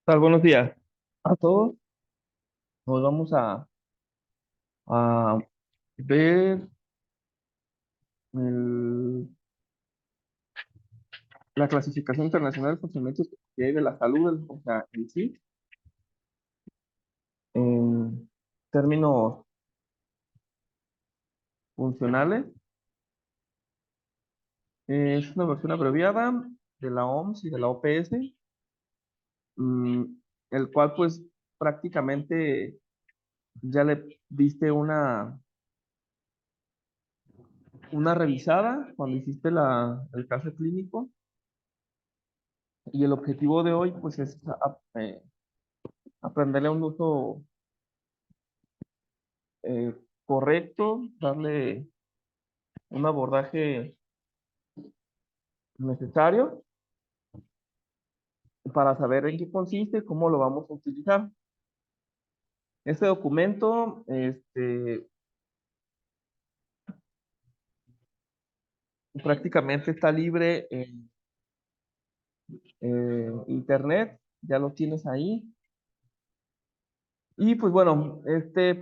Tal, buenos días a todos. Hoy vamos a ver el- la clasificación internacional de funcionamiento de la salud, o sea, en sí, en términos funcionales. Es una versión abreviada de la OMS y de la OPS, mm, el cual pues prácticamente ya le diste una revisada cuando hiciste el caso clínico, y el objetivo de hoy pues es aprenderle un uso eh, correcto, darle un abordaje necesario para saber en qué consiste y cómo lo vamos a utilizar. Este documento prácticamente está libre en internet, ya lo tienes ahí. Y pues bueno, este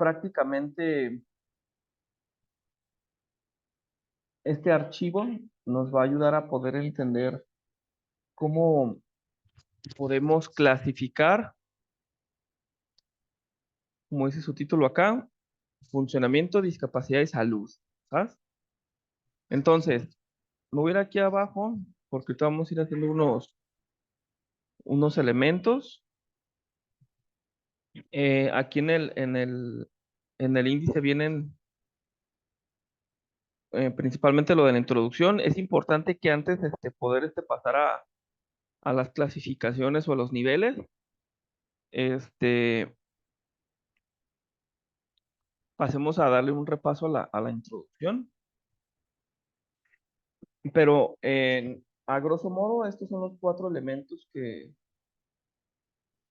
archivo nos va a ayudar a poder entender cómo podemos clasificar, como dice su título acá, funcionamiento, discapacidad y salud. ¿Sabes? Entonces, me voy a ir aquí abajo porque ahorita vamos a ir haciendo unos elementos. Aquí en el índice vienen principalmente lo de la introducción. Es importante que antes poder pasar a las clasificaciones o a los niveles, este, pasemos a darle un repaso a la introducción. Pero a grosso modo, estos son los cuatro elementos que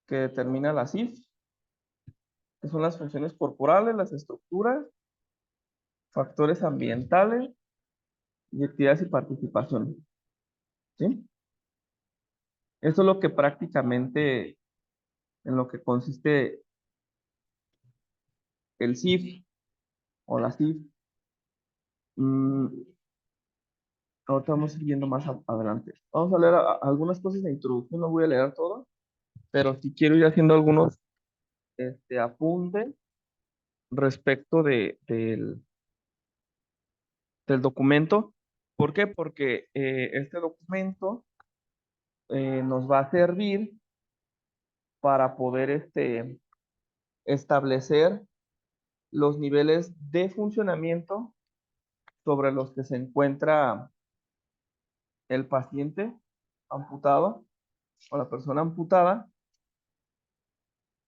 determina la CIF, que son las funciones corporales, las estructuras, factores ambientales y actividades y participación. ¿Sí? Eso es lo que prácticamente en lo que consiste el CIF o la CIF. Mm, Ahorita vamos a ir viendo más adelante. Vamos a leer algunas cosas de introducción, no voy a leer todo, pero sí quiero ir haciendo algunos apuntes respecto del documento. ¿Por qué? Porque este documento nos va a servir para poder establecer los niveles de funcionamiento sobre los que se encuentra el paciente amputado o la persona amputada,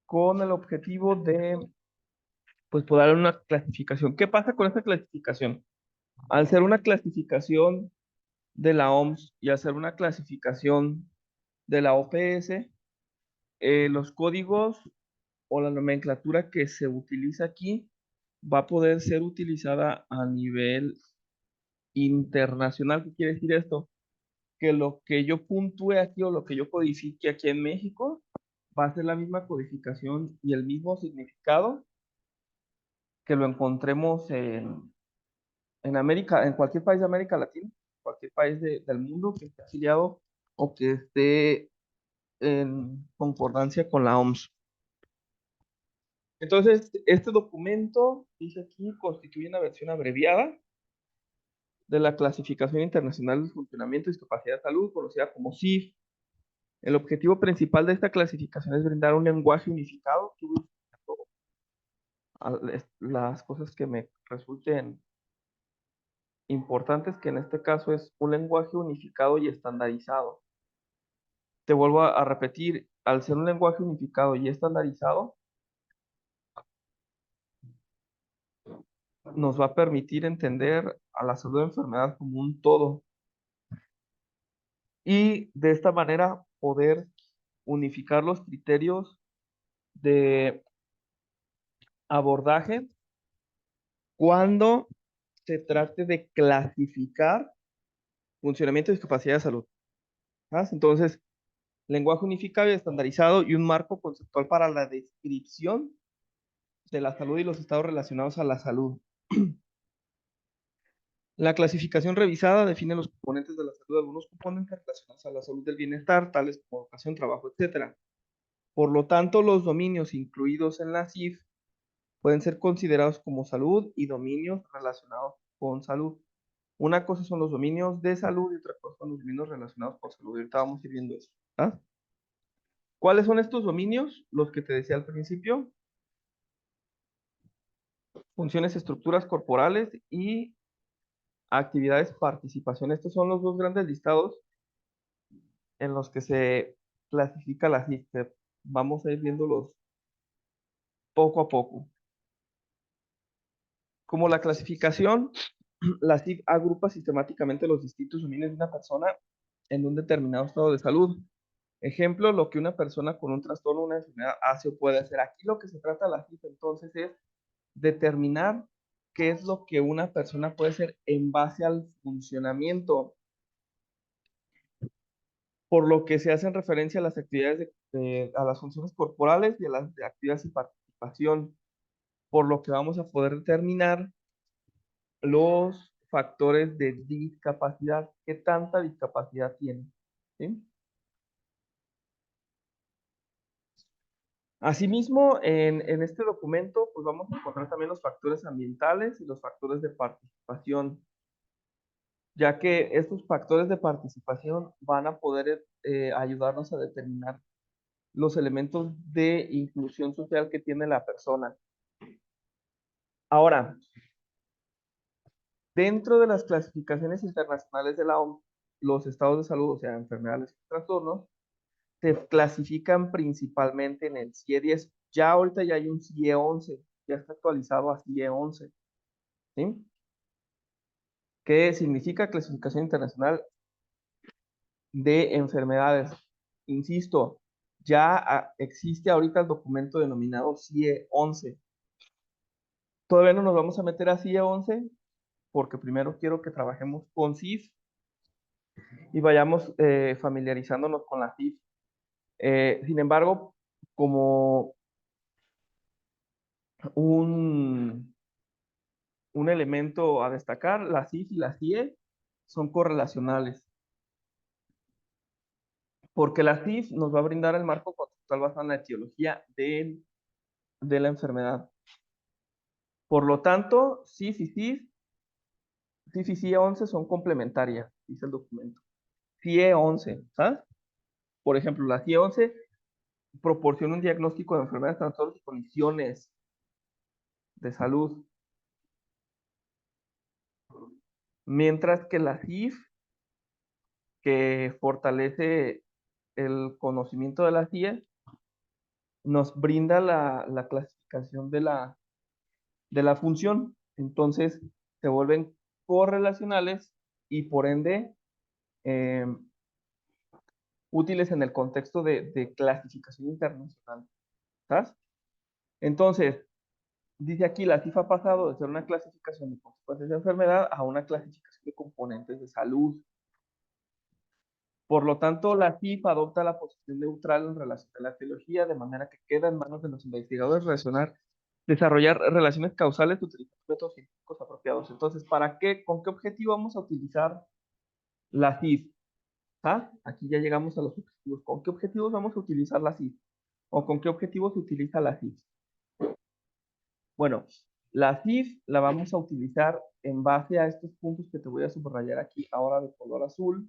con el objetivo de pues poder dar una clasificación. ¿Qué pasa con esta clasificación? Al ser una clasificación de la OMS y al ser una clasificación de la OPS, los códigos o la nomenclatura que se utiliza aquí va a poder ser utilizada a nivel internacional. ¿Qué quiere decir esto? Que lo que yo puntúe aquí o lo que yo codifique aquí en México va a ser la misma codificación y el mismo significado que lo encontremos en América, en cualquier país de América Latina, cualquier país del mundo que esté afiliado o que esté en concordancia con la OMS. Entonces, este documento, dice aquí, constituye una versión abreviada de la Clasificación Internacional del Funcionamiento y Discapacidad de Salud, conocida como CIF. El objetivo principal de esta clasificación es brindar un lenguaje unificado. Las cosas que me resulten importantes, que en este caso es un lenguaje unificado y estandarizado. Te vuelvo a repetir, al ser un lenguaje unificado y estandarizado, nos va a permitir entender a la salud de enfermedad como un todo y de esta manera poder unificar los criterios de abordaje cuando se trate de clasificar funcionamiento y discapacidad de salud. ¿Sabes? Entonces, lenguaje unificado y estandarizado y un marco conceptual para la descripción de la salud y los estados relacionados a la salud. La clasificación revisada define los componentes de la salud, algunos componentes relacionados a la salud del bienestar, tales como educación, trabajo, etcétera. Por lo tanto, los dominios incluidos en la CIF pueden ser considerados como salud y dominios relacionados con salud. Una cosa son los dominios de salud y otra cosa son los dominios relacionados con salud. Ahorita vamos a ir viendo eso. ¿Ah? ¿Cuáles son estos dominios? Los que te decía al principio: funciones, estructuras corporales y actividades, participación. Estos son los dos grandes listados en los que se clasifica la CIF. Vamos a ir viéndolos poco a poco. Como la clasificación, la CIF agrupa sistemáticamente los distintos dominios de una persona en un determinado estado de salud. Ejemplo, lo que una persona con un trastorno o una enfermedad hace o puede hacer. Aquí lo que se trata la CIF entonces es determinar qué es lo que una persona puede hacer en base al funcionamiento, por lo que se hacen referencia a las actividades a las funciones corporales y a las de actividades y participación, por lo que vamos a poder determinar los factores de discapacidad, qué tanta discapacidad tiene. ¿Sí? Asimismo, en este documento, pues vamos a encontrar también los factores ambientales y los factores de participación, ya que estos factores de participación van a poder ayudarnos a determinar los elementos de inclusión social que tiene la persona. Ahora, dentro de las clasificaciones internacionales de la OMS, los estados de salud, o sea, enfermedades y trastornos, se clasifican principalmente en el CIE-10. Ya ahorita ya hay un CIE-11, ya está actualizado a CIE-11, ¿sí? ¿Qué significa clasificación internacional de enfermedades? Insisto, ya existe ahorita el documento denominado CIE-11. Todavía no nos vamos a meter a CIE-11 porque primero quiero que trabajemos con CIF y vayamos familiarizándonos con la CIF. Sin embargo, como un, un elemento a destacar, la CIF y la CIE son correlacionales, porque la CIF nos va a brindar el marco conceptual basado en la etiología de la enfermedad. Por lo tanto, CIF y CIF, CIF y CIE-11 son complementarias, dice el documento. CIE-11, ¿sabes? Por ejemplo, la CIE-11 proporciona un diagnóstico de enfermedades, trastornos y condiciones de salud, mientras que la CIF, que fortalece el conocimiento de la CIE, nos brinda la clasificación de la función. Entonces, se vuelven correlacionales y por ende eh, útiles en el contexto de clasificación internacional. ¿Sabes? Entonces, dice aquí, la CIF ha pasado de ser una clasificación de consecuencias de enfermedad a una clasificación de componentes de salud. Por lo tanto, la CIF adopta la posición neutral en relación a la etiología, de manera que queda en manos de los investigadores desarrollar relaciones causales utilizando métodos científicos apropiados. Entonces, ¿para qué? ¿Con qué objetivo vamos a utilizar la CIF? ¿Ah? Aquí ya llegamos a los objetivos. ¿Con qué objetivos vamos a utilizar la CIF? ¿O con qué objetivos se utiliza la CIF? Bueno, la CIF la vamos a utilizar en base a estos puntos que te voy a subrayar aquí ahora de color azul.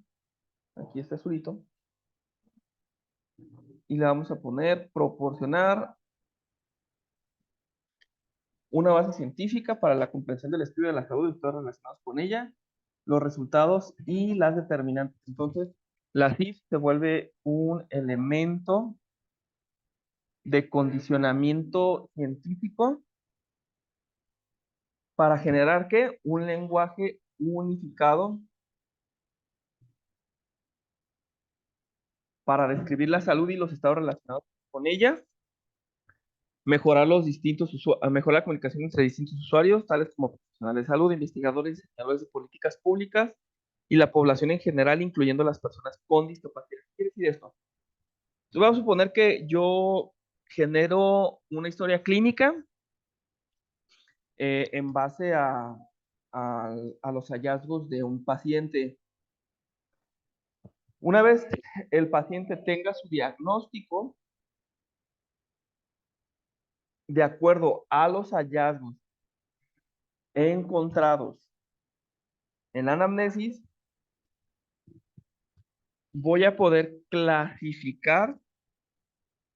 Aquí está azulito. y le vamos a poner proporcionar una base científica para la comprensión del estudio de la salud y estudios relacionados con ella, los resultados y las determinantes. Entonces, la CIF se vuelve un elemento de condicionamiento científico para generar ¿qué? Un lenguaje unificado para describir la salud y los estados relacionados con ella, mejorar mejorar la comunicación entre distintos usuarios, tales como profesionales de salud, investigadores, diseñadores de políticas públicas y la población en general, incluyendo las personas con discapacidad. ¿Qué quiere decir esto? Entonces, vamos a suponer que yo genero una historia clínica en base a los hallazgos de un paciente. Una vez el paciente tenga su diagnóstico, de acuerdo a los hallazgos encontrados en la anamnesis, voy a poder clasificar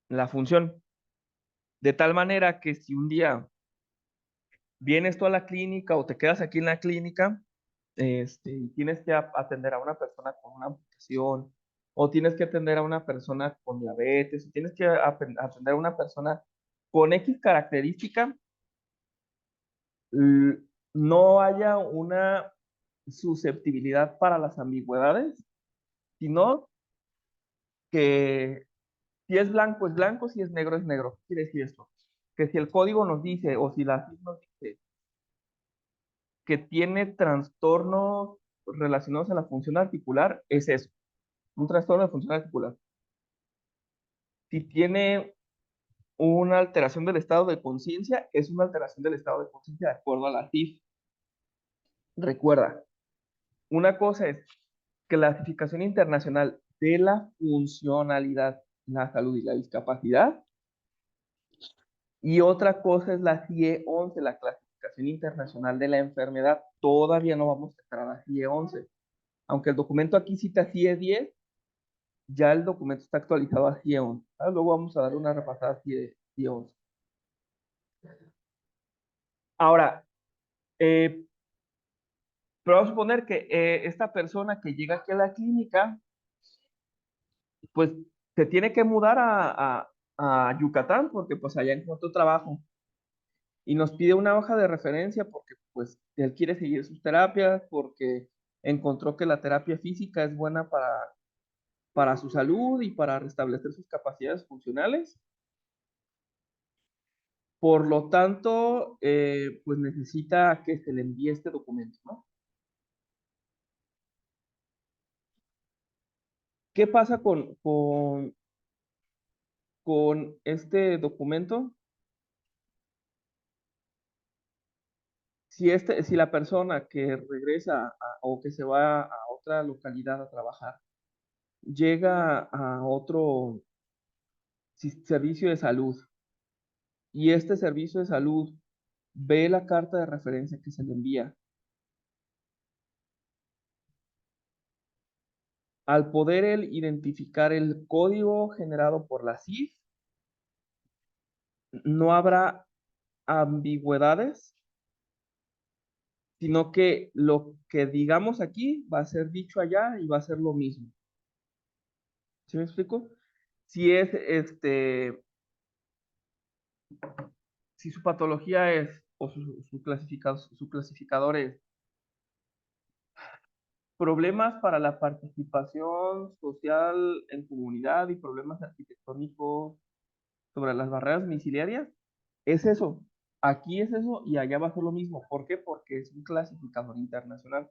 la función. De tal manera que si un día vienes tú a la clínica o te quedas aquí en la clínica, y tienes que atender a una persona con una amputación, o tienes que atender a una persona con diabetes, o tienes que atender a una persona con X característica, no haya una susceptibilidad para las ambigüedades, sino que si es blanco es blanco, si es negro es negro. ¿Qué quiere decir esto? Que si el código nos dice, o si la CIF nos dice que tiene trastornos relacionados a la función articular, es eso, un trastorno de función articular. Si tiene una alteración del estado de conciencia, es una alteración del estado de conciencia de acuerdo a la CIF. Recuerda, una cosa es clasificación internacional de la funcionalidad, la salud y la discapacidad, y otra cosa es la CIE 11, la clasificación internacional de la enfermedad. Todavía no vamos a entrar a la CIE 11. Aunque el documento aquí cita CIE 10, ya el documento está actualizado a CIE 11. Luego vamos a dar una repasada a CIE 11. Ahora, pero vamos a suponer que esta persona que llega aquí a la clínica, pues se tiene que mudar a Yucatán porque pues allá encontró trabajo y nos pide una hoja de referencia porque pues él quiere seguir sus terapias, porque encontró que la terapia física es buena para su salud y para restablecer sus capacidades funcionales. Por lo tanto, pues necesita que se le envíe este documento, ¿no? ¿Qué pasa con este documento? Si la persona que regresa o que se va a otra localidad a trabajar, llega a otro servicio de salud y este servicio de salud ve la carta de referencia que se le envía, al poder él identificar el código generado por la CIF, no habrá ambigüedades, sino que lo que digamos aquí va a ser dicho allá y va a ser lo mismo. ¿Sí me explico? Si es si su patología es, o su clasificador es problemas para la participación social en comunidad y problemas arquitectónicos sobre las barreras domiciliarias, es eso. Aquí es eso y allá va a ser lo mismo. ¿Por qué? Porque es un clasificador internacional.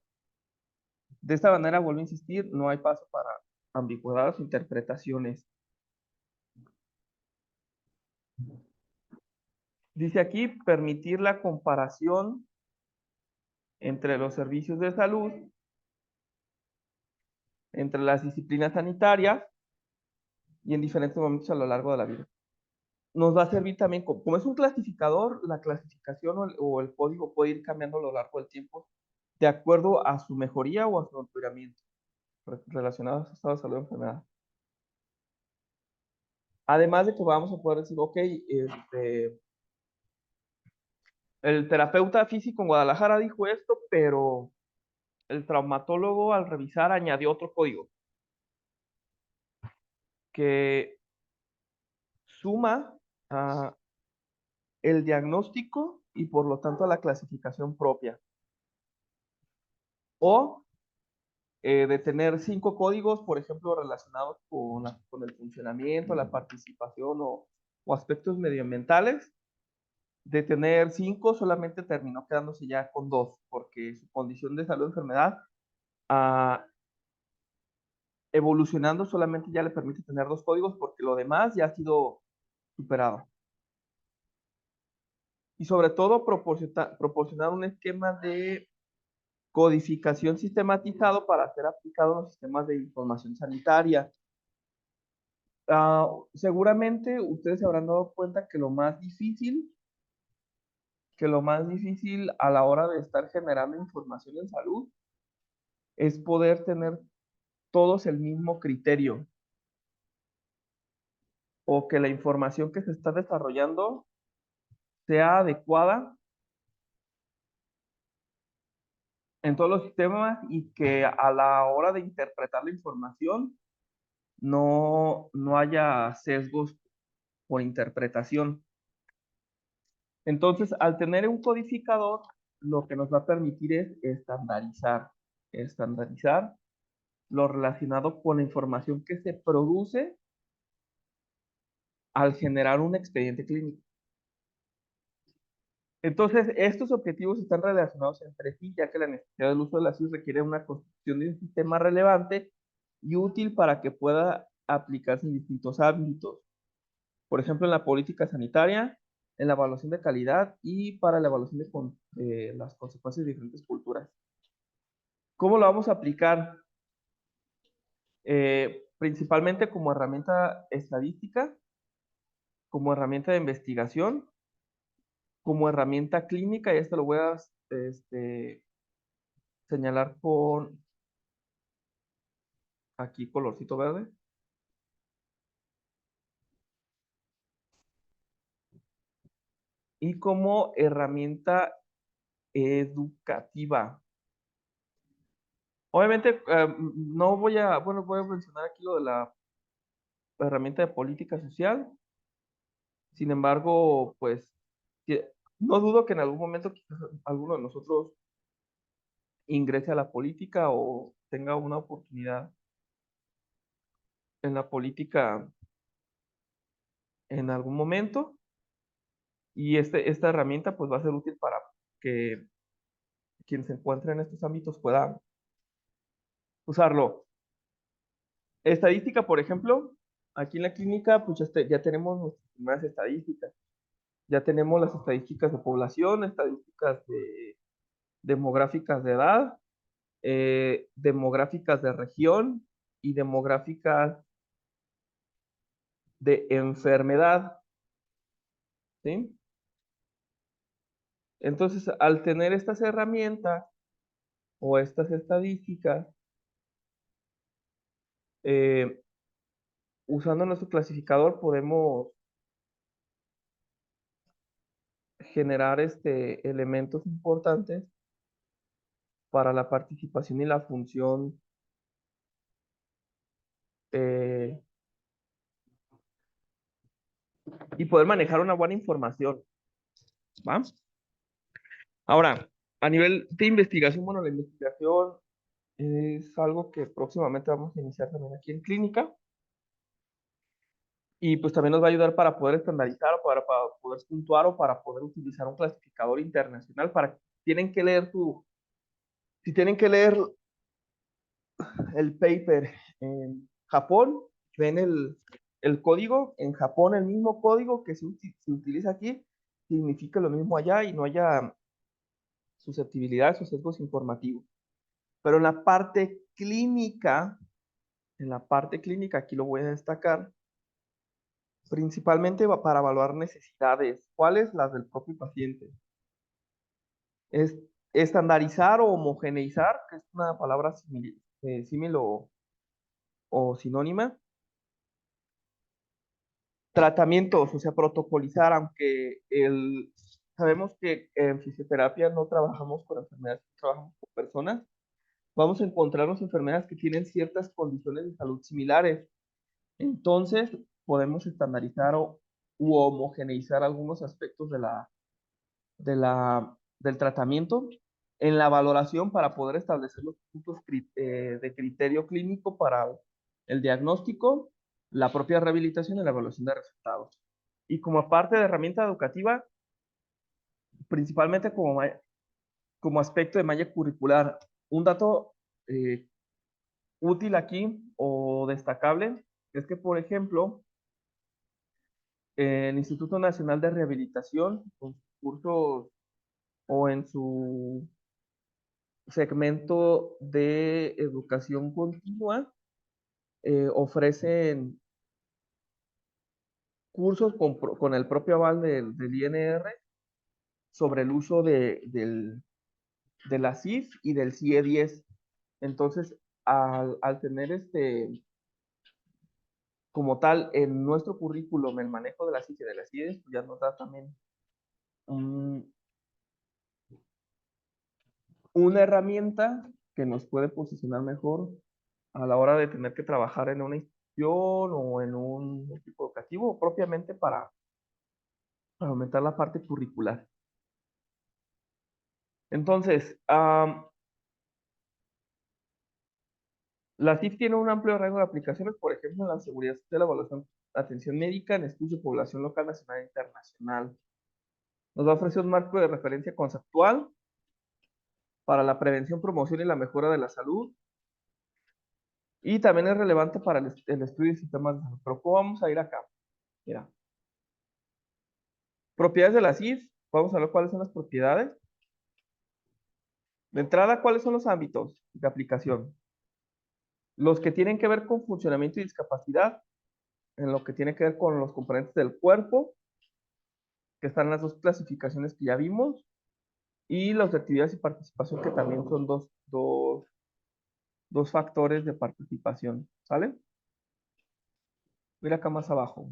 De esta manera, vuelvo a insistir, no hay paso para ambigüedades o interpretaciones. Dice aquí, permitir la comparación entre los servicios de salud, entre las disciplinas sanitarias y en diferentes momentos a lo largo de la vida. Nos va a servir también, como es un clasificador, la clasificación o el código puede ir cambiando a lo largo del tiempo de acuerdo a su mejoría o a su empeoramiento relacionado a su estado de salud o enfermedad. Además de que vamos a poder decir, ok, el terapeuta físico en Guadalajara dijo esto, pero el traumatólogo al revisar añadió otro código que suma a el diagnóstico y por lo tanto a la clasificación propia. O de tener 5 códigos, por ejemplo, relacionados con el funcionamiento, la participación o aspectos medioambientales. De tener 5, solamente terminó quedándose ya con 2, porque su condición de salud o enfermedad, ah, evolucionando, solamente ya le permite tener 2 códigos, porque lo demás ya ha sido superado. Y sobre todo, proporcionar un esquema de codificación sistematizado para ser aplicado en los sistemas de información sanitaria. Seguramente ustedes se habrán dado cuenta que lo más difícil a la hora de estar generando información en salud es poder tener todos el mismo criterio, o que la información que se está desarrollando sea adecuada en todos los sistemas y que a la hora de interpretar la información no haya sesgos por interpretación. Entonces, al tener un codificador, lo que nos va a permitir es estandarizar lo relacionado con la información que se produce al generar un expediente clínico. Entonces, estos objetivos están relacionados entre sí, ya que la necesidad del uso de la CIS requiere una construcción de un sistema relevante y útil para que pueda aplicarse en distintos ámbitos. Por ejemplo, en la política sanitaria, en la evaluación de calidad y para la evaluación de las consecuencias de diferentes culturas. ¿Cómo lo vamos a aplicar? Principalmente como herramienta estadística, como herramienta de investigación, como herramienta clínica, y esto lo voy a señalar con aquí colorcito verde, y como herramienta educativa. Obviamente, no voy a, bueno, voy a mencionar aquí lo de la herramienta de política social. Sin embargo, pues, no dudo que en algún momento quizás alguno de nosotros ingrese a la política o tenga una oportunidad en la política en algún momento. Y esta herramienta pues va a ser útil para que quien se encuentre en estos ámbitos pueda usarlo. Estadística, por ejemplo, aquí en la clínica pues ya tenemos nuestras primeras estadísticas. Ya tenemos las estadísticas de población, estadísticas demográficas de edad, demográficas de región y demográficas de enfermedad, ¿sí? Entonces, al tener estas herramientas o estas estadísticas, eh, usando nuestro clasificador podemos generar elementos importantes para la participación y la función, eh, y poder manejar una buena información, ¿va? Ahora, a nivel de investigación, bueno, la investigación es algo que próximamente vamos a iniciar también aquí en clínica, y pues también nos va a ayudar para poder estandarizar o para poder puntuar o para poder utilizar un clasificador internacional para que si tienen que leer el paper en Japón, ven el código en Japón, el mismo código que se utiliza aquí, significa lo mismo allá y no haya susceptibilidades o sesgos informativos. Pero en la parte clínica, aquí lo voy a destacar, principalmente para evaluar necesidades. ¿Cuáles? Las del propio paciente. Es estandarizar o homogeneizar, que es una palabra símil o sinónima. Tratamientos, o sea, protocolizar, aunque sabemos que en fisioterapia no trabajamos con enfermedades, trabajamos con personas, vamos a encontrarnos enfermedades que tienen ciertas condiciones de salud similares. Entonces, podemos estandarizar u homogeneizar algunos aspectos del tratamiento en la valoración para poder establecer los puntos de criterio clínico para el diagnóstico, la propia rehabilitación y la evaluación de resultados. Y como parte de herramienta educativa, principalmente como aspecto de malla curricular, un dato eh, útil aquí o destacable es que, por ejemplo, el Instituto Nacional de Rehabilitación, con sus cursos o en su segmento de educación continua, ofrecen cursos con el propio aval del INR sobre el uso de la CIF y del CIE-10. Entonces, al tener como tal en nuestro currículum el manejo de la CIF y de la CIE-10, pues ya nos da también un- una herramienta que nos puede posicionar mejor a la hora de tener que trabajar en una institución o en un equipo educativo, propiamente para aumentar la parte curricular. Entonces, la CIF tiene un amplio rango de aplicaciones, por ejemplo, en la seguridad social, la evaluación, atención médica, en estudios de población local, nacional e internacional. Nos va a ofrecer un marco de referencia conceptual para la prevención, promoción y la mejora de la salud. Y también es relevante para el estudio de sistemas de salud. Pero ¿cómo vamos a ir acá? Mira, propiedades de la CIF. Vamos a ver cuáles son las propiedades. De entrada, ¿cuáles son los ámbitos de aplicación? Los que tienen que ver con funcionamiento y discapacidad, en lo que tiene que ver con los componentes del cuerpo, que están las dos clasificaciones que ya vimos, y los de actividades y participación, que también son dos factores de participación, ¿sale? Mira acá más abajo.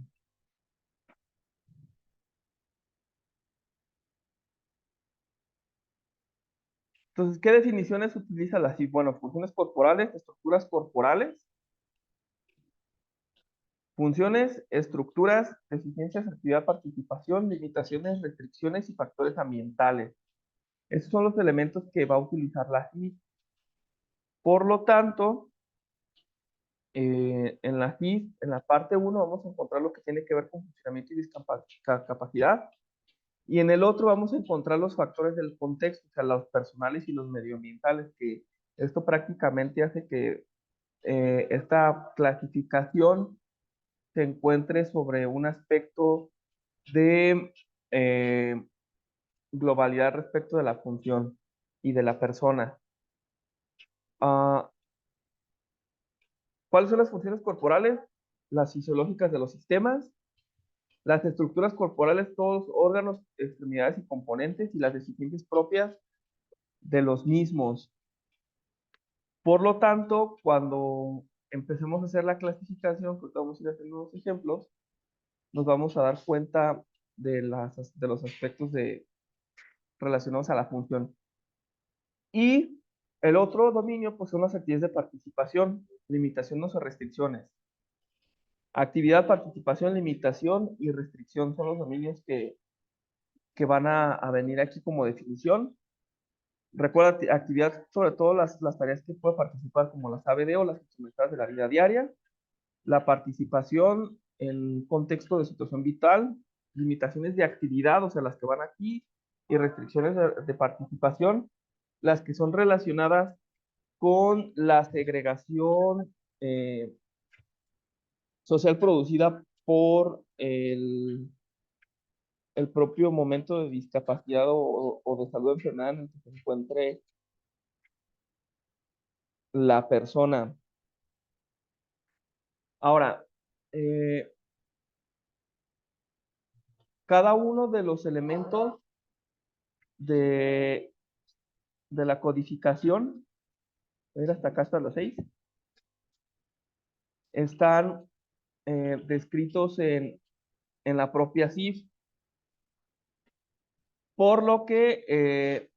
Entonces, ¿qué definiciones utiliza la CIF? Bueno, funciones corporales, estructuras corporales, funciones, estructuras, deficiencias, actividad, participación, limitaciones, restricciones y factores ambientales. Esos son los elementos que va a utilizar la CIF. Por lo tanto, en la CIF, en la parte uno vamos a encontrar lo que tiene que ver con funcionamiento y discapacidad. Y en el otro vamos a encontrar los factores del contexto, o sea, los personales y los medioambientales, que esto prácticamente hace que esta clasificación se encuentre sobre un aspecto de globalidad respecto de la función y de la persona. Ah, ¿cuáles son las funciones corporales? Las fisiológicas de los sistemas, las estructuras corporales, todos órganos, extremidades y componentes, y las deficiencias propias de los mismos. Por lo tanto, cuando empecemos a hacer la clasificación, que vamos a ir haciendo unos ejemplos, nos vamos a dar cuenta de los aspectos relacionados a la función. Y el otro dominio, pues son las actividades de participación, limitaciones o restricciones. Actividad, participación, limitación y restricción son los dominios que van a venir aquí como definición. Recuerda, actividad, sobre todo las tareas que puede participar, como las ABD o las instrumentales de la vida diaria. La participación en contexto de situación vital, limitaciones de actividad, o sea, las que van aquí, y restricciones de participación, las que son relacionadas con la segregación social producida por el propio momento de discapacidad o de salud enfermedad en el que se encuentre la persona. Ahora, eh, cada uno de los elementos de, de la codificación, ir hasta acá hasta las 6, están descritos en la propia CIF, por lo que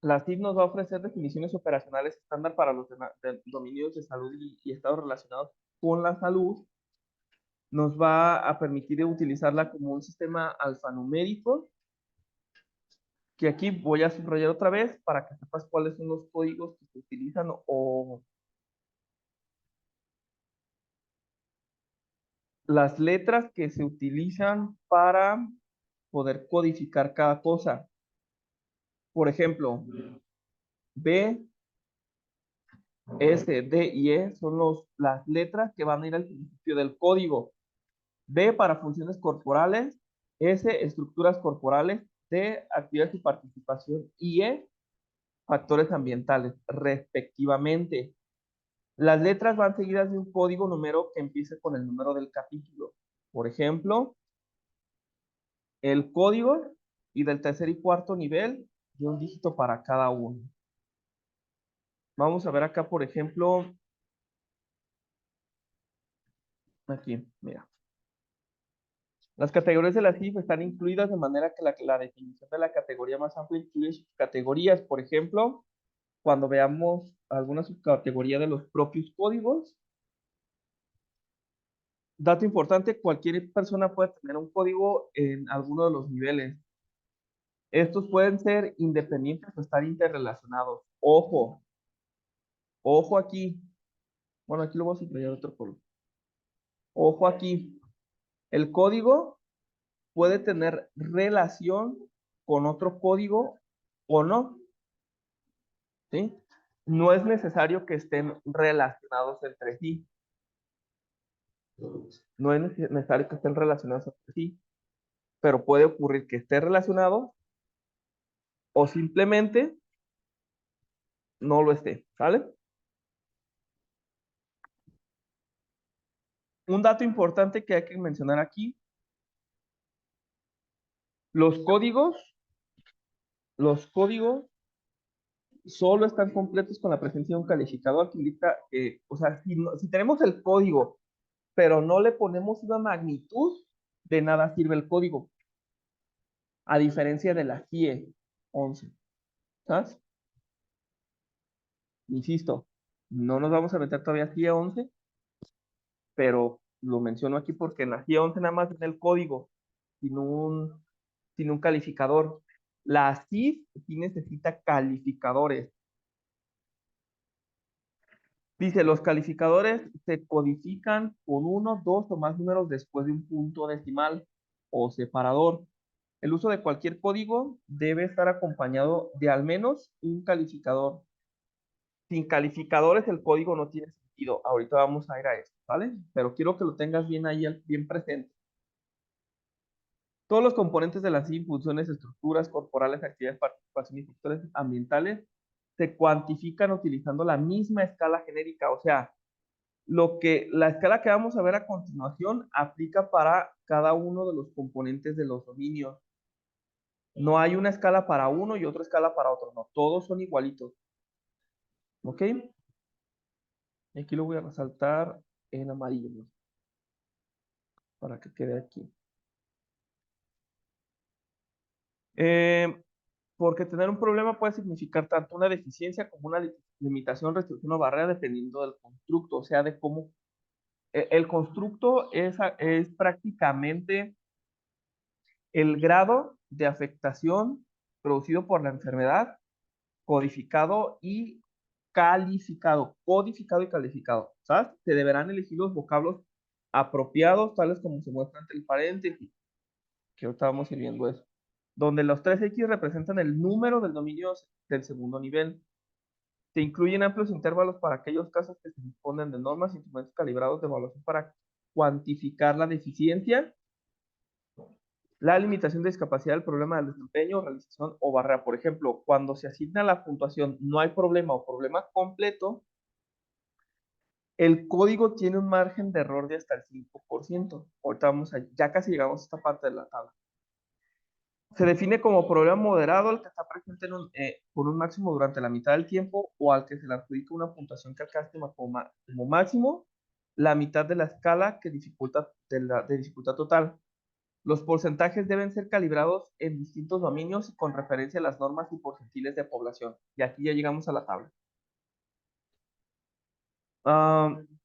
la CIF nos va a ofrecer definiciones operacionales estándar para los dominios de salud y estados relacionados con la salud. Nos va a permitir utilizarla como un sistema alfanumérico, que aquí voy a subrayar otra vez para que sepas cuáles son los códigos que se utilizan o las letras que se utilizan para poder codificar cada cosa. Por ejemplo, B, S, D y E son las letras que van a ir al principio del código. B para funciones corporales, S estructuras corporales, D actividades y participación y E factores ambientales, respectivamente. Las letras van seguidas de un código número que empiece con el número del capítulo. Por ejemplo, el código y del tercer y cuarto nivel de un dígito para cada uno. Vamos a ver acá, por ejemplo, aquí, mira. Las categorías de la CIF están incluidas de manera que la definición de la categoría más amplia incluye sus categorías. Por ejemplo, cuando veamos alguna subcategoría de los propios códigos. Dato importante, cualquier persona puede tener un código en alguno de los niveles. Estos pueden ser independientes o estar interrelacionados. Ojo, ojo aquí. Bueno, aquí lo voy a subrayar otro color. Ojo aquí. El código puede tener relación con otro código o no, ¿sí? No es necesario que estén relacionados entre sí. No es necesario que estén relacionados entre sí, pero puede ocurrir que esté relacionado o simplemente no lo esté, ¿vale? Un dato importante que hay que mencionar aquí, los códigos, los códigos solo están completos con la presencia de un calificador que indica que, o sea, si tenemos el código, pero no le ponemos una magnitud, de nada sirve el código, a diferencia de la GIE 11, ¿sabes? Insisto, no nos vamos a meter todavía a GIE 11, pero lo menciono aquí porque en la GIE 11 nada más viene el código, sin un calificador. La CIF sí necesita calificadores. Dice, los calificadores se codifican con uno, dos o más números después de un punto decimal o separador. El uso de cualquier código debe estar acompañado de al menos un calificador. Sin calificadores el código no tiene sentido. Ahorita vamos a ir a eso, ¿vale? Pero quiero que lo tengas bien ahí, bien presente. Todos los componentes de la CIF, funciones, estructuras corporales, actividades, participación y factores ambientales, se cuantifican utilizando la misma escala genérica. O sea, la escala que vamos a ver a continuación aplica para cada uno de los componentes de los dominios. No hay una escala para uno y otra escala para otro, no, todos son igualitos. ¿Ok? Aquí lo voy a resaltar en amarillo, ¿no? Para que quede aquí. Eh, Porque tener un problema puede significar tanto una deficiencia como una limitación, restricción o barrera dependiendo del constructo, o sea, de cómo el constructo es prácticamente el grado de afectación producido por la enfermedad, codificado y calificado, codificado y calificado, ¿sabes? Se deberán elegir los vocablos apropiados, tales como se muestra ante el paréntesis, que ahorita vamos a ir viendo eso, donde los 3X representan el número del dominio del segundo nivel. Se incluyen amplios intervalos para aquellos casos que se disponen de normas e instrumentos calibrados de evaluación para cuantificar la deficiencia, la limitación de discapacidad, el problema del desempeño, realización o barrera. Por ejemplo, cuando se asigna la puntuación no hay problema o problema completo, el código tiene un margen de error de hasta el 5%. Ahorita ya casi llegamos a esta parte de la tabla. Se define como problema moderado el que está presente por un máximo durante la mitad del tiempo o al que se le adjudica una puntuación que alcance como máximo la mitad de la escala que de dificultad total. Los porcentajes deben ser calibrados en distintos dominios y con referencia a las normas y porcentiles de población. Y aquí ya llegamos a la tabla.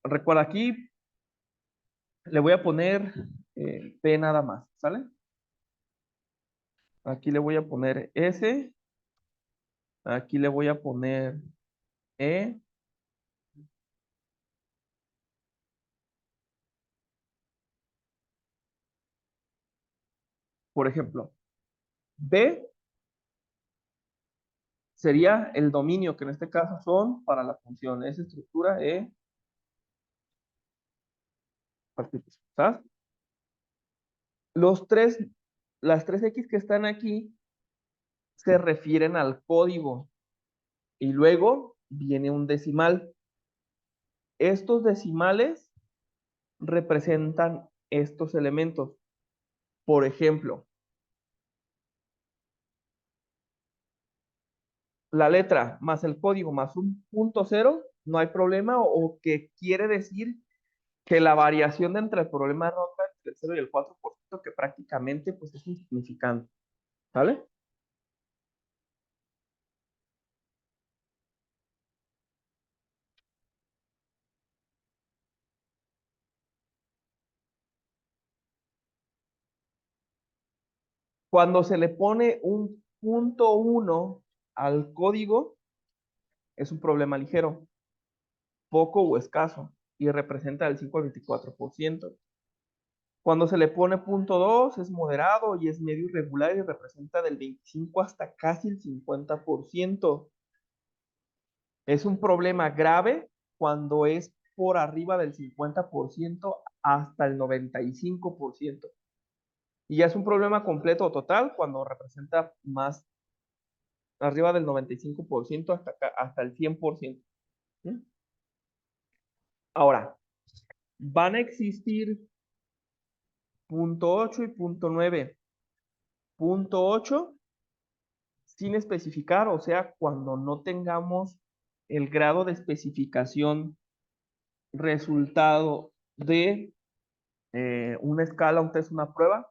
Recuerda, aquí le voy a poner P nada más, ¿sale? Aquí le voy a poner S, aquí le voy a poner E. Por ejemplo, B sería el dominio, que en este caso son para la función S estructura, E partículas, ¿sabes? Los tres, las tres X que están aquí se refieren al código y luego viene un decimal. Estos decimales representan estos elementos. Por ejemplo, la letra más el código más un punto cero, no hay problema, o que quiere decir que la variación de entre el problema rota entre el 0 y el 4%, que prácticamente pues es insignificante, ¿vale? Cuando se le pone un punto uno al código, es un problema ligero, poco o escaso, y representa del 5 al 24%. Cuando se le pone punto 2 es moderado y es medio irregular y representa del 25 hasta casi el 50%. Es un problema grave cuando es por arriba del 50% hasta el 95%. Y ya es un problema completo o total cuando representa más arriba del 95% hasta el 100%. ¿Sí? Ahora, van a existir punto 8 y punto 9. Punto 8 sin especificar, o sea, cuando no tengamos el grado de especificación resultado de una escala, un test, una prueba.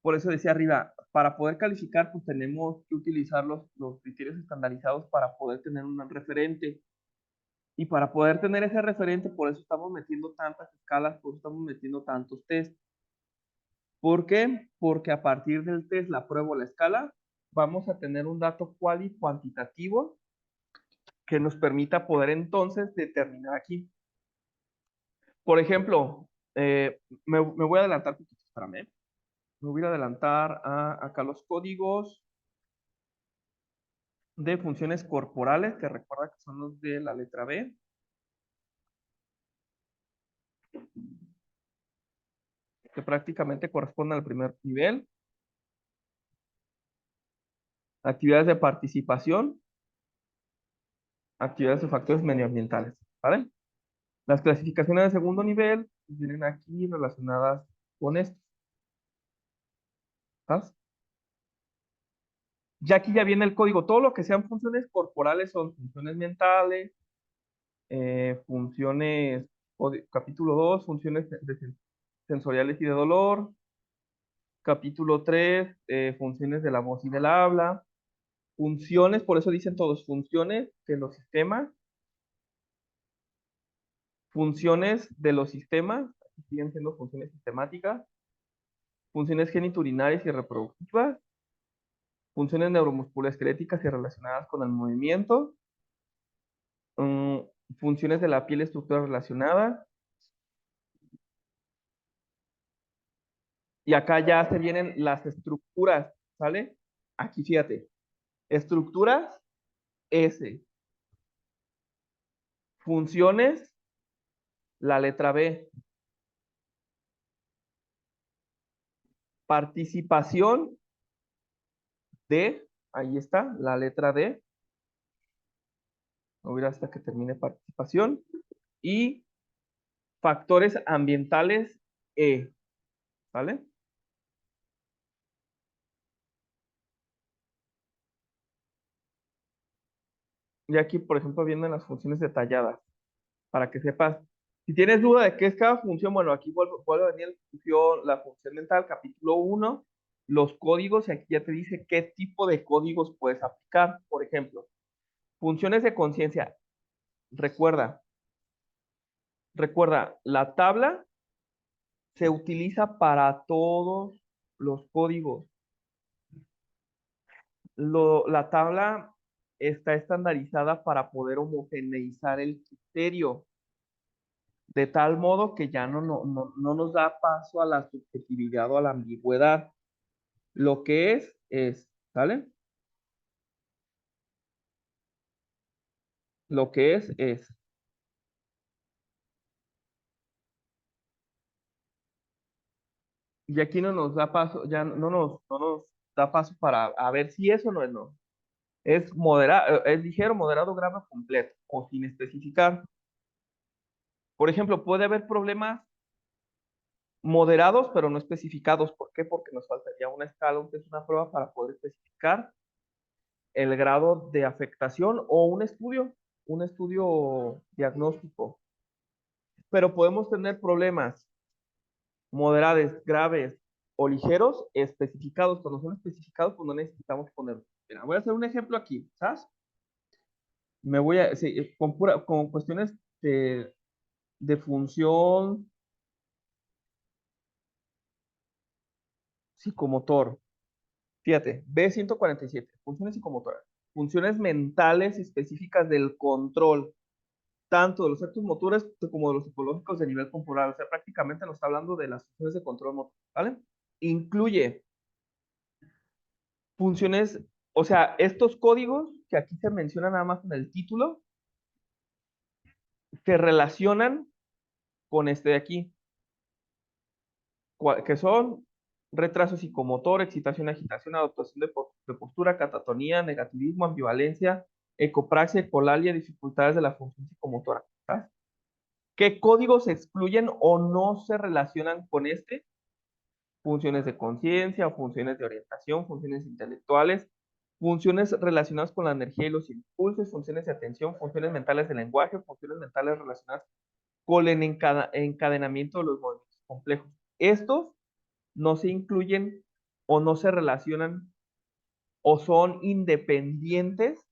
Por eso decía arriba, para poder calificar, pues tenemos que utilizar los criterios estandarizados para poder tener un referente. Y para poder tener ese referente, por eso estamos metiendo tantas escalas, por eso estamos metiendo tantos tests. ¿Por qué? Porque a partir del test, la prueba o la escala, vamos a tener un dato cuantitativo que nos permita poder entonces determinar aquí. Por ejemplo, me voy a adelantar un poquito, espérame. Me voy a adelantar acá los códigos de funciones corporales, que recuerda que son los de la letra B, que prácticamente corresponden al primer nivel. Actividades de participación, actividades de factores medioambientales, ¿vale? Las clasificaciones de segundo nivel vienen aquí relacionadas con esto, ¿sabes? Ya aquí ya viene el código. Todo lo que sean funciones corporales son funciones mentales, funciones, capítulo 2 funciones sensoriales y de dolor. Capítulo 3 funciones de la voz y del habla. Funciones, por eso dicen todos, funciones de los sistemas. Funciones de los sistemas, aquí siguen siendo funciones sistemáticas. Funciones geniturinarias y reproductivas. Funciones neuromusculoesqueléticas y relacionadas con el movimiento. mm, Funciones de la piel, estructuras relacionadas. Y acá ya se vienen las estructuras, ¿sale? Aquí fíjate, estructuras S, funciones, la letra B, participación D, ahí está, la letra D, voy a ir hasta que termine participación, y factores ambientales E, ¿vale? Y aquí, por ejemplo, vienen las funciones detalladas, para que sepas Si tienes duda de qué es cada función, bueno, aquí vuelve a venir la función mental, capítulo 1, los códigos, y aquí ya te dice qué tipo de códigos puedes aplicar. Por ejemplo, funciones de conciencia. Recuerda, recuerda, la tabla se utiliza para todos los códigos. La tabla está estandarizada para poder homogeneizar el criterio, de tal modo que ya no nos da paso a la subjetividad o a la ambigüedad. Lo que es, ¿sale? Lo que es. Y aquí no nos da paso, ya no nos da paso para a ver si eso no es no. Es moderado, es ligero, moderado, grave o completo, o sin especificar. Por ejemplo, puede haber problemas moderados, pero no especificados. ¿Por qué? Porque nos faltaría una escala, un test, una prueba para poder especificar el grado de afectación o un estudio diagnóstico. Pero podemos tener problemas moderados, graves o ligeros especificados. Cuando son especificados, pues no necesitamos ponerlos. Mira, voy a hacer un ejemplo aquí, ¿sabes? Sí, con cuestiones de función psicomotor. Fíjate, B147, funciones psicomotoras. Funciones mentales específicas del control, tanto de los actos motores como de los psicológicos de nivel corporal. O sea, prácticamente nos está hablando de las funciones de control motor, ¿vale? Incluye funciones, o sea, estos códigos que aquí se mencionan nada más en el título, se relacionan con este de aquí, que son retraso psicomotor, excitación, agitación, adaptación de postura, catatonía, negativismo, ambivalencia, ecopraxia, ecolalia, dificultades de la función psicomotora. ¿Sabes? ¿Qué códigos se excluyen o no se relacionan con este? Funciones de conciencia, funciones de orientación, funciones intelectuales, funciones relacionadas con la energía y los impulsos, funciones de atención, funciones mentales de lenguaje, funciones mentales relacionadas con el encadenamiento de los movimientos complejos. Estos no se incluyen o no se relacionan o son independientes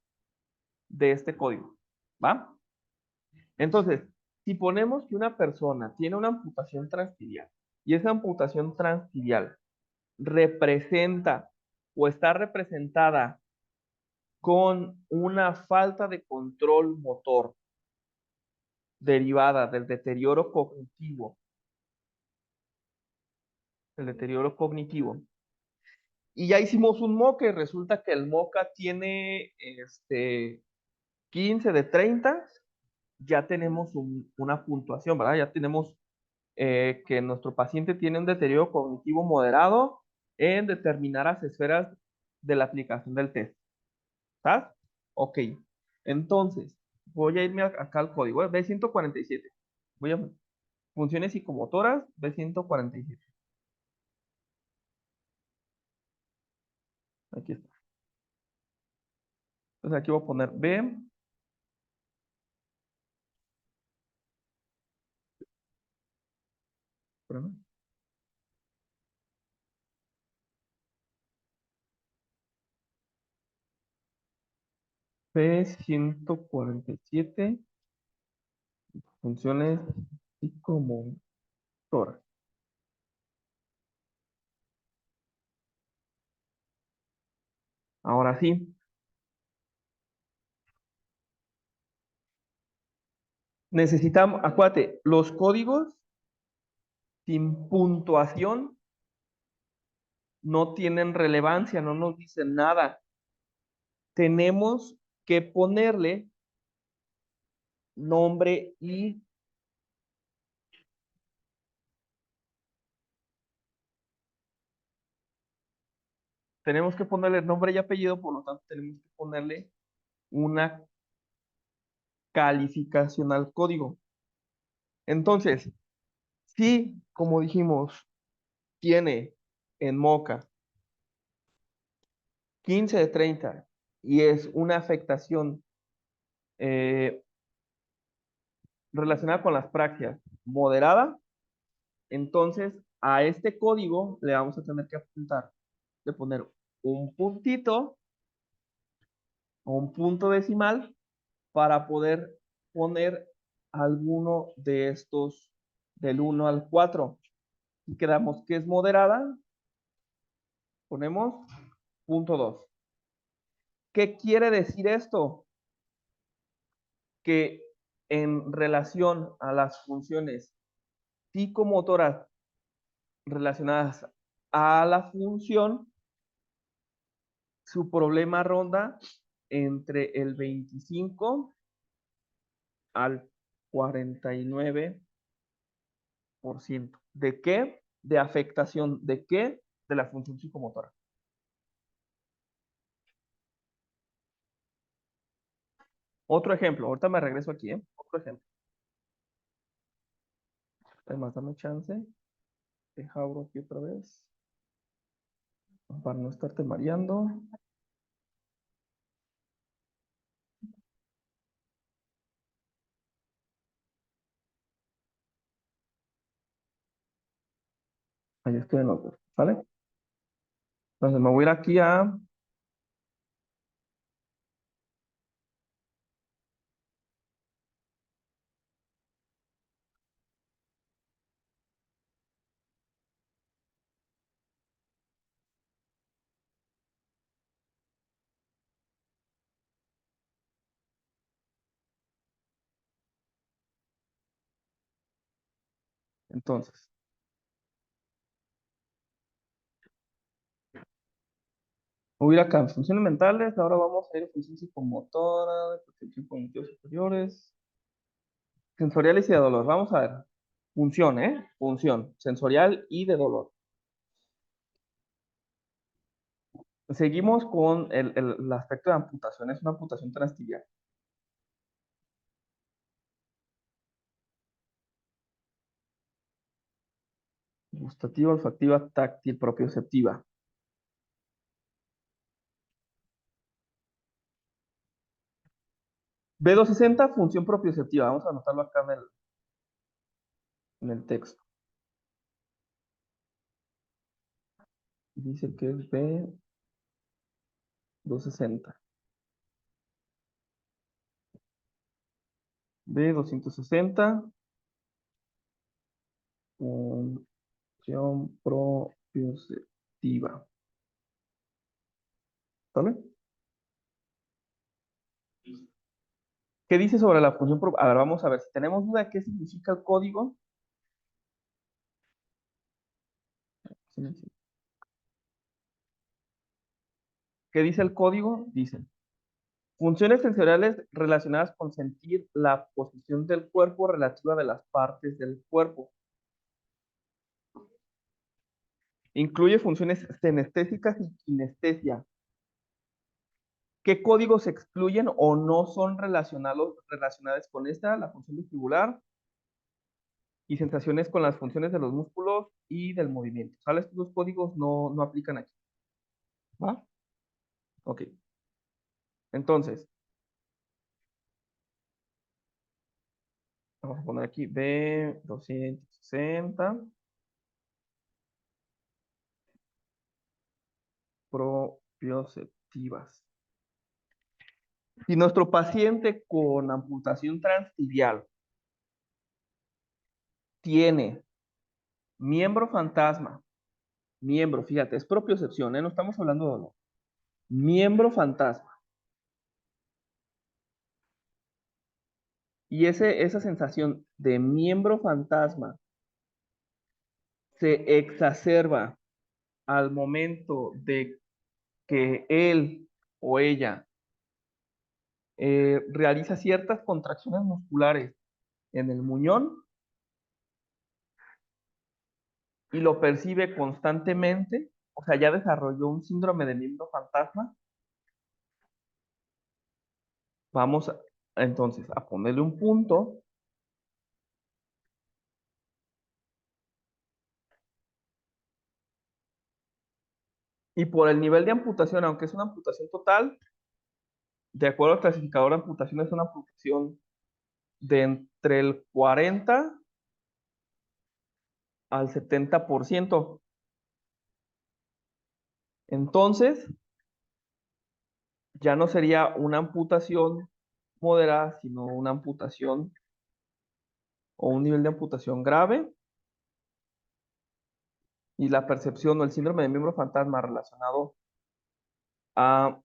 de este código. ¿Va? Entonces, si ponemos que una persona tiene una amputación transtibial y esa amputación transtibial representa o está representada con una falta de control motor derivada del deterioro cognitivo, y ya hicimos un MOCA y resulta que el MOCA tiene 15 de 30, ya tenemos una puntuación, ¿verdad? Ya tenemos que nuestro paciente tiene un deterioro cognitivo moderado en determinadas esferas de la aplicación del test. ¿Sabes? Ok. Entonces, voy a irme acá al código, B147. Voy a funciones psicomotoras, B147. Aquí está. Entonces aquí voy a poner espérame, B147, funciones psicomotoras. Ahora sí, necesitamos, acuérdate, los códigos sin puntuación no tienen relevancia, no nos dicen nada. Tenemos que ponerle nombre y tenemos que ponerle nombre y apellido, por lo tanto tenemos que ponerle una calificación al código. Entonces, si, como dijimos, tiene en Moca 15 de 30 y es una afectación eh, relacionada con las praxias moderada, entonces a este código le vamos a tener que apuntar, de poner un puntito o un punto decimal para poder poner alguno de estos del 1 al 4. Y quedamos que es moderada, ponemos .2. ¿Qué quiere decir esto? Que en relación a las funciones psicomotoras relacionadas a la función, su problema ronda entre el 25 al 49%. ¿De qué? De afectación. ¿De qué? De la función psicomotora. Otro ejemplo. Ahorita me regreso aquí, ¿eh? Otro ejemplo. Además, dame chance. Deja abro aquí otra vez. Para no estarte mareando. Ahí estoy en otro. ¿Vale? Entonces me voy a ir aquí a... Entonces, voy a ir acá en funciones mentales. Ahora vamos a ir a función psicomotora, de percepción cognitivos superiores, sensoriales y de dolor. Vamos a ver. Función, ¿eh? Función sensorial y de dolor. Seguimos con el aspecto de amputación. Es una amputación transtibial. Gustativa, olfativa, táctil, propioceptiva. B260, función propioceptiva. Vamos a anotarlo acá en el texto. Dice que es B260. B260, función propioceptiva. ¿Sale? ¿Qué dice sobre la función propioceptiva? A ver, vamos a ver. Si tenemos duda de qué significa el código. ¿Qué dice el código? Dice, funciones sensoriales relacionadas con sentir la posición del cuerpo relativa de las partes del cuerpo. Incluye funciones senestésicas y kinestesia. ¿Qué códigos se excluyen o no son relacionadas con esta? La función vestibular y sensaciones con las funciones de los músculos y del movimiento. ¿Sale? Estos dos códigos no aplican aquí. ¿Va? Ok. Entonces, vamos a poner aquí B260 propioceptivas. Si nuestro paciente con amputación transtibial tiene miembro fantasma, fíjate, es propiocepción, ¿eh? No estamos hablando de dolor. Miembro fantasma. Y esa sensación de miembro fantasma se exacerba al momento de que él o ella realiza ciertas contracciones musculares en el muñón y lo percibe constantemente, o sea, ya desarrolló un síndrome de miembro fantasma. Vamos entonces a ponerle un punto y por el nivel de amputación, aunque es una amputación total, de acuerdo al clasificador de amputación, es una amputación de entre el 40 al 70%. Entonces, ya no sería una amputación moderada, sino una amputación o un nivel de amputación grave. Y la percepción o el síndrome de miembro fantasma relacionado a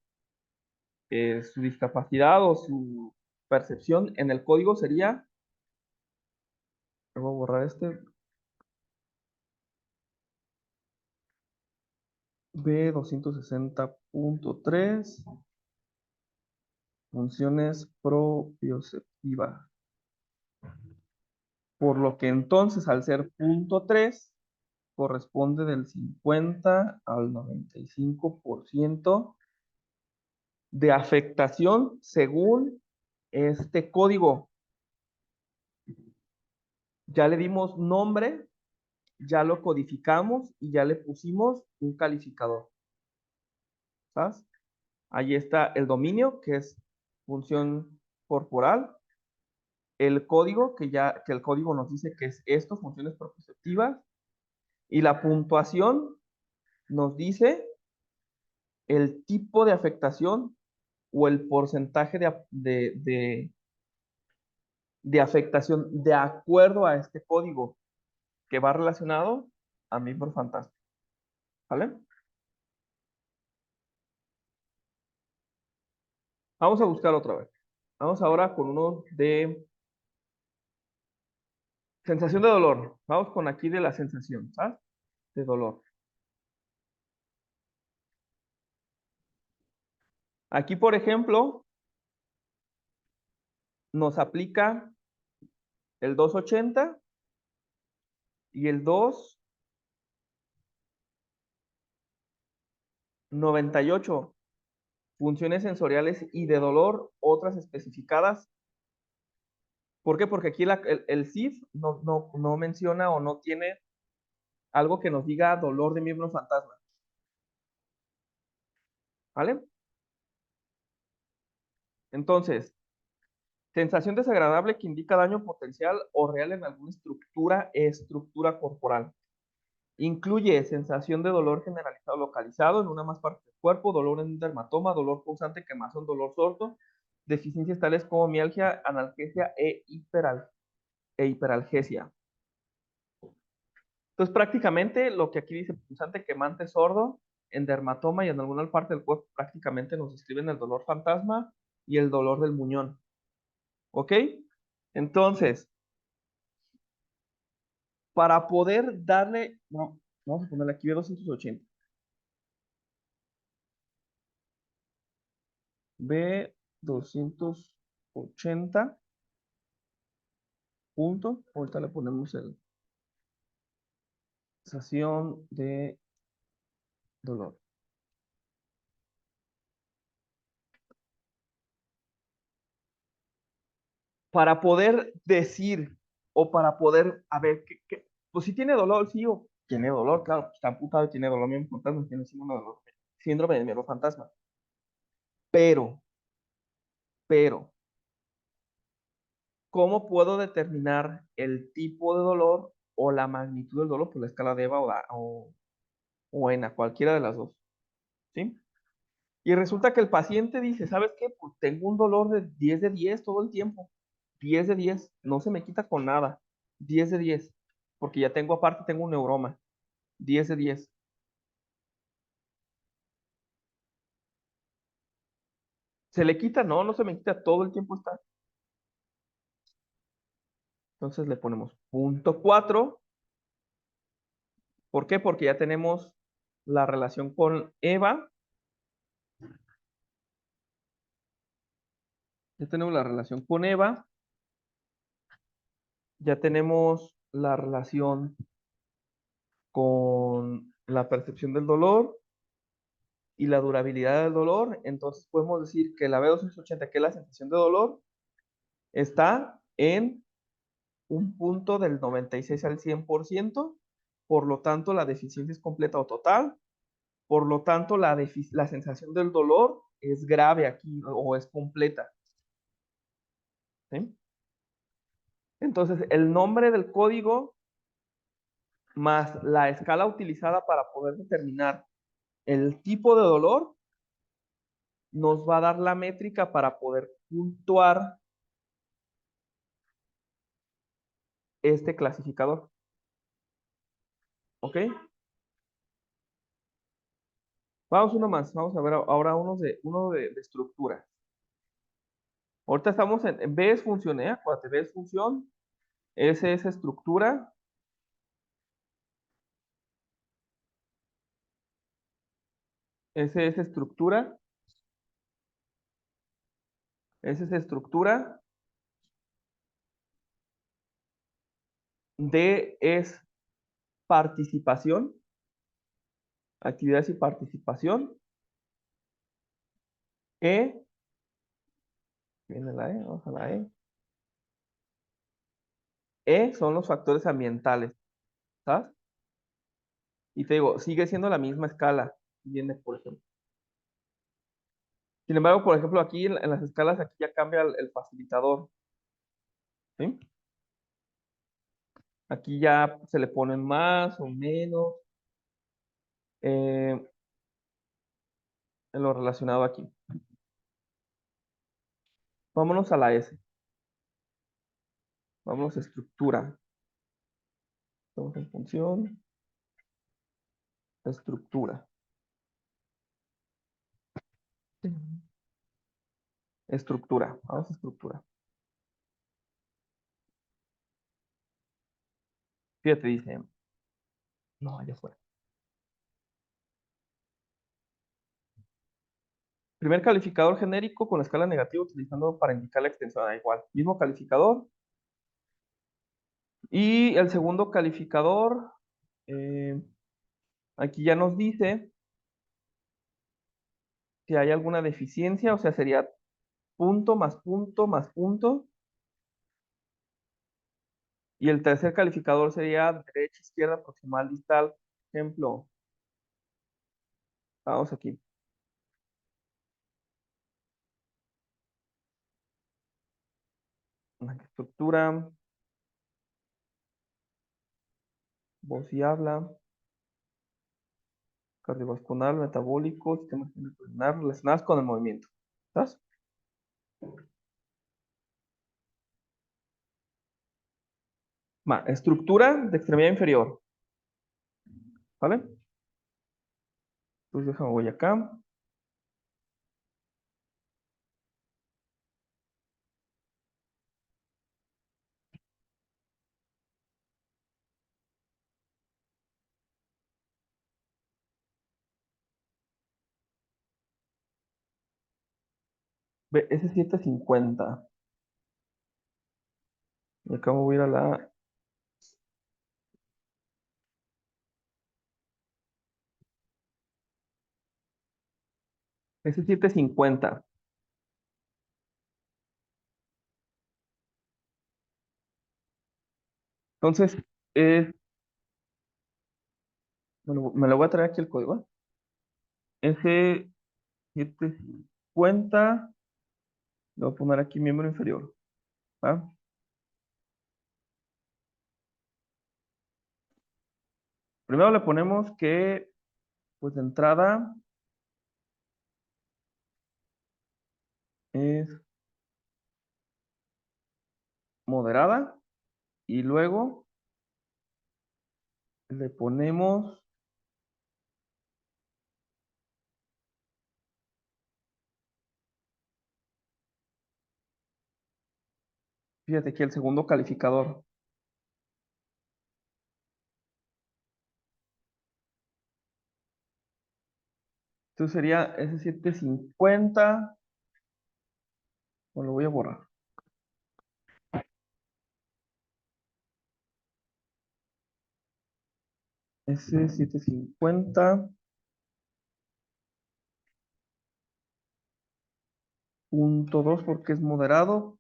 su discapacidad o su percepción en el código sería, voy a borrar este, B260.3, funciones propioceptivas. Por lo que entonces al ser punto 3 corresponde del 50 al 95% de afectación según este código. Ya le dimos nombre, ya lo codificamos y ya le pusimos un calificador. ¿Sabes? Ahí está el dominio, que es función corporal, el código, que el código nos dice que es esto, funciones propioceptivas, y la puntuación nos dice el tipo de afectación o el porcentaje de afectación de acuerdo a este código que va relacionado a miembro fantasma. ¿Vale? Vamos a buscar otra vez. Vamos ahora con uno de sensación de dolor. Vamos con aquí de la sensación, ¿sabes? De dolor. Aquí, por ejemplo, nos aplica el 280 y el 298. Funciones sensoriales y de dolor, otras especificadas. ¿Por qué? Porque aquí el CIF no menciona o no tiene algo que nos diga dolor de miembro fantasma. ¿Vale? Entonces, sensación desagradable que indica daño potencial o real en alguna estructura corporal. Incluye sensación de dolor generalizado localizado en una más parte del cuerpo, dolor en un dermatoma, dolor pulsante, quemazón, dolor sordo, deficiencias tales como mialgia, analgesia e hiperalgesia. Entonces, prácticamente lo que aquí dice pulsante, quemante, sordo, en dermatoma y en alguna parte del cuerpo, prácticamente nos describen el dolor fantasma y el dolor del muñón. ¿Ok? Entonces, para poder darle, no, vamos a ponerle aquí B280. B280 punto. Ahorita le ponemos el sensación de dolor. Para poder decir o para poder, a ver, pues si tiene dolor, sí, o tiene dolor, claro, pues está amputado y tiene dolor, miembro fantasma, tiene síndrome de miembro fantasma. Pero, pero, ¿cómo puedo determinar el tipo de dolor o la magnitud del dolor por la escala de EVA o ENA, cualquiera de las dos? ¿Sí? Y resulta que el paciente dice, ¿sabes qué? Pues tengo un dolor de 10 de 10 todo el tiempo. 10 de 10, no se me quita con nada. 10 de 10, porque ya tengo aparte, tengo un neuroma. 10 de 10. ¿Se le quita? No, no se me quita, todo el tiempo está. Entonces le ponemos punto 4. ¿Por qué? Porque ya tenemos la relación con Eva. Ya tenemos la relación con Eva. Ya tenemos la relación con la percepción del dolor y la durabilidad del dolor. Entonces podemos decir que la B280, que es la sensación de dolor, está en un punto del 96 al 100%. Por lo tanto, la deficiencia es completa o total. Por lo tanto, la sensación del dolor es grave aquí o es completa. ¿Sí? Entonces, el nombre del código más la escala utilizada para poder determinar el tipo de dolor nos va a dar la métrica para poder puntuar este clasificador. ¿Ok? Vamos uno más. Vamos a ver ahora uno de estructura. Ahorita estamos en B es función, ¿eh? Acuérdate, B es función, S es estructura, S es estructura, S es estructura, D es participación, actividades y participación, E, viene la E, vamos a la E. E son los factores ambientales, ¿sabes? Y te digo, sigue siendo la misma escala. Viene, por ejemplo. Sin embargo, por ejemplo, aquí en las escalas, aquí ya cambia el facilitador, ¿sí? Aquí ya se le ponen más o menos en lo relacionado aquí. Vámonos a la S. Vámonos a estructura. Estamos en función, estructura. Estructura. Vamos a estructura. Fíjate, dice. No, allá fue. Primer calificador genérico con escala negativa utilizando para indicar la extensión. Da igual. Mismo calificador. Y el segundo calificador, eh, aquí ya nos dice si hay alguna deficiencia, o sea, sería punto más punto más punto. Y el tercer calificador sería derecha, izquierda, proximal, distal. Ejemplo, vamos aquí. Estructura, voz y habla, cardiovascular, metabólico, sistema endocrinal, relacionadas con el movimiento. ¿Estás? Estructura de extremidad inferior. ¿Vale? Entonces déjame voy acá. Ve, S750. Y acá me voy a ir a la S750. Entonces, me lo voy a traer aquí el código. S750. Le voy a poner aquí miembro inferior. ¿Va? Primero le ponemos que, pues de entrada, es moderada. Y luego le ponemos, fíjate aquí el segundo calificador. Entonces sería S750. O lo voy a borrar. S750.2 porque es moderado.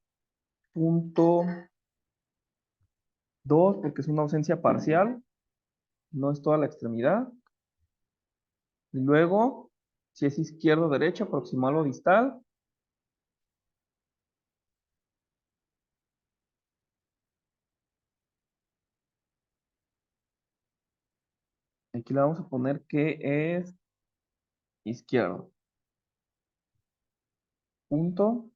.2 porque es una ausencia parcial. No es toda la extremidad. Y luego, si es izquierdo o derecha, proximal o distal. Aquí le vamos a poner que es izquierdo. Punto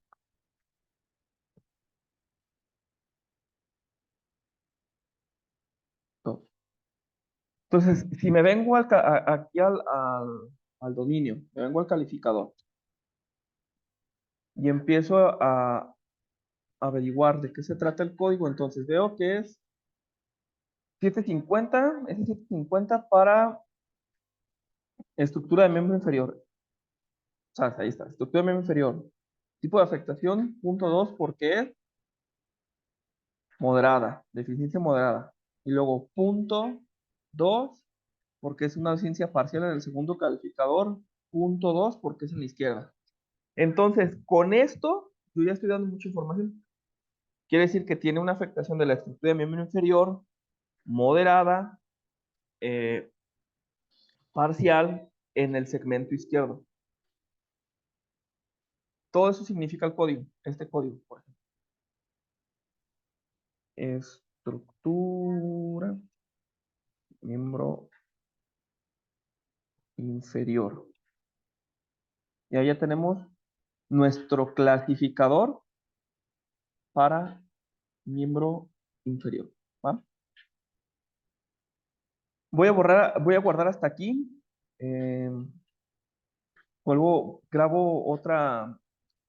2. Entonces, si me vengo aquí al dominio, me vengo al calificador y empiezo a averiguar de qué se trata el código, entonces veo que es 750, es 750 para estructura de miembro inferior. O sea, ahí está, estructura de miembro inferior. Tipo de afectación, punto 2, porque es moderada, deficiencia moderada. Y luego punto 2, porque es una ausencia parcial en el segundo calificador. Punto 2, porque es en la izquierda. Entonces, con esto, yo ya estoy dando mucha información. Quiere decir que tiene una afectación de la estructura de miembro inferior, moderada, eh, parcial en el segmento izquierdo. Todo eso significa el código, este código, por ejemplo. Estructura, miembro inferior. Y ahí ya tenemos nuestro clasificador para miembro inferior. ¿Va? Voy a guardar hasta aquí. Eh, grabo otra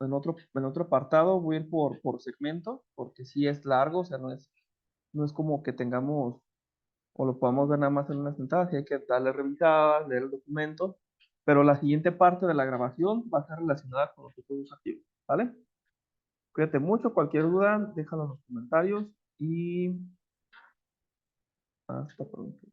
en otro apartado, voy a ir por segmento, porque sí es largo, o sea, no es como que tengamos o lo podamos ver nada más en una sentada, sí hay que darle revisadas, leer el documento, pero la siguiente parte de la grabación va a estar relacionada con los estudios activos, ¿vale? Cuídate mucho, cualquier duda, déjalo en los comentarios y hasta pronto.